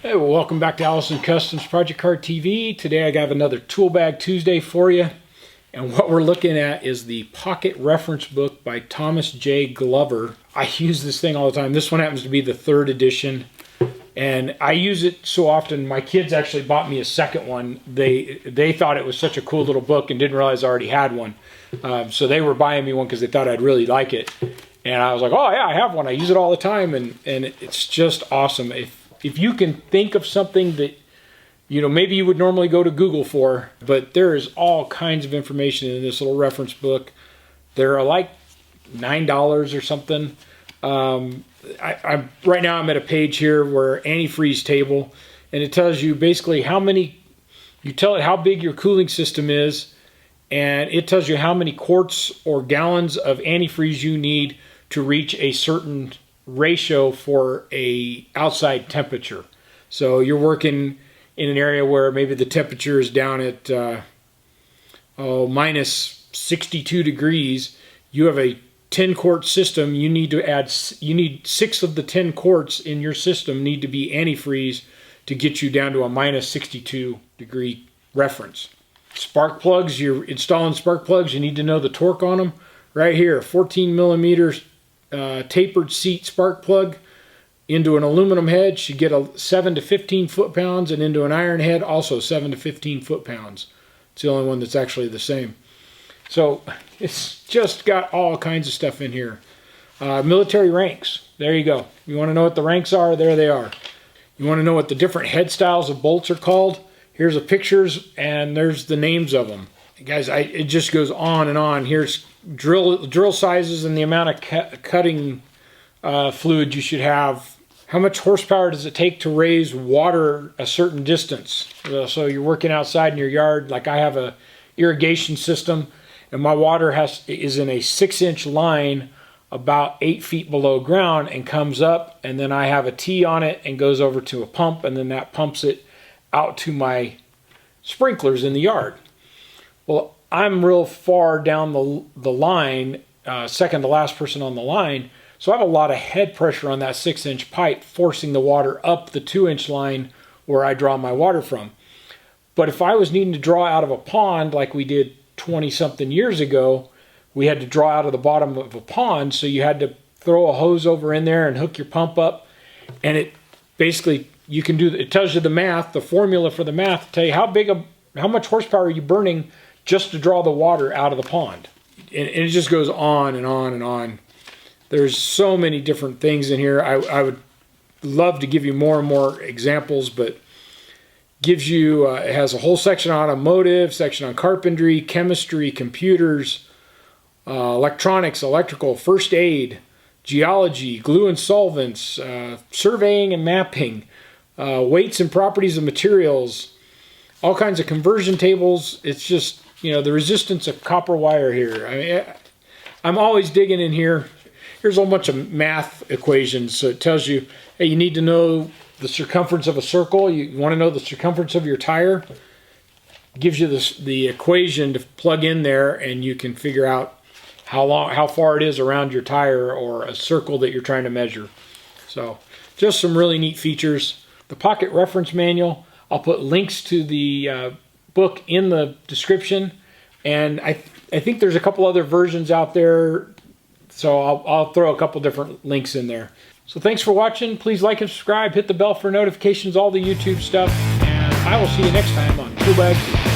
Hey, well, welcome back to Allison Customs Project Car TV. Today I got another Tool Bag Tuesday for you. And what we're looking at is the Pocket Reference Book by Thomas J. Glover. I use this thing all the time. This one happens to be the 3rd edition. And I use it so often. My kids actually bought me a second one. They thought it was such a cool little book and didn't realize I already had one. So they were buying me one because they thought I'd really like it. And I was like, oh yeah, I have one. I use it all the time. And it's just awesome. If you can think of something that, you know, maybe you would normally go to Google for, but there is all kinds of information in this little reference book. They're like $9 or something. Right now I'm at a page here where antifreeze table, and it tells you basically you tell it how big your cooling system is, and it tells you how many quarts or gallons of antifreeze you need to reach a certain ratio for a outside temperature. So you're working in an area where maybe the temperature is down at minus 62 degrees. You have a 10 quart system. You need 6 of the 10 quarts in your system need to be antifreeze to get you down to a minus 62 degree reference. Spark plugs, you're installing spark plugs, you need to know the torque on them. Right here, 14 millimeters tapered seat spark plug into an aluminum head should get a 7 to 15 foot-pounds, and into an iron head also 7 to 15 foot-pounds. It's the only one that's actually the same. So it's just got all kinds of stuff in here. Military ranks, there you go. You want to know what the ranks are? There they are. You want to know what the different head styles of bolts are called? Here's the pictures and there's the names of them. Guys, it just goes on and on. Here's drill sizes and the amount of cutting fluid you should have. How much horsepower does it take to raise water a certain distance? So you're working outside in your yard, like I have a irrigation system, and my water is in a 6-inch line about 8 feet below ground and comes up, and then I have a T on it and goes over to a pump, and then that pumps it out to my sprinklers in the yard. Well, I'm real far down the line, second to last person on the line, so I have a lot of head pressure on that 6-inch pipe forcing the water up the 2-inch line where I draw my water from. But if I was needing to draw out of a pond like we did 20-something years ago, we had to draw out of the bottom of a pond, so you had to throw a hose over in there and hook your pump up, and it basically, you can do, it tells you the math, the formula for the math to tell you how much horsepower are you burning just to draw the water out of the pond. And it just goes on and on and on. There's so many different things in here. I would love to give you more and more examples, but gives you, it has a whole section on automotive, section on carpentry, chemistry, computers, electronics, electrical, first aid, geology, glue and solvents, surveying and mapping, weights and properties of materials, all kinds of conversion tables. It's just, you know, the resistance of copper wire here. I mean, I'm always digging in here. Here's a whole bunch of math equations. So it tells you, hey, you need to know the circumference of a circle. You want to know the circumference of your tire. It gives you the equation to plug in there, and you can figure out how far it is around your tire or a circle that you're trying to measure. So just some really neat features. The Pocket Reference Manual, I'll put links to the book in the description, and I think there's a couple other versions out there, so I'll throw a couple different links in there. So thanks for watching. Please like and subscribe, hit the bell for notifications, all the YouTube stuff, and I will see you next time on Tool Bag.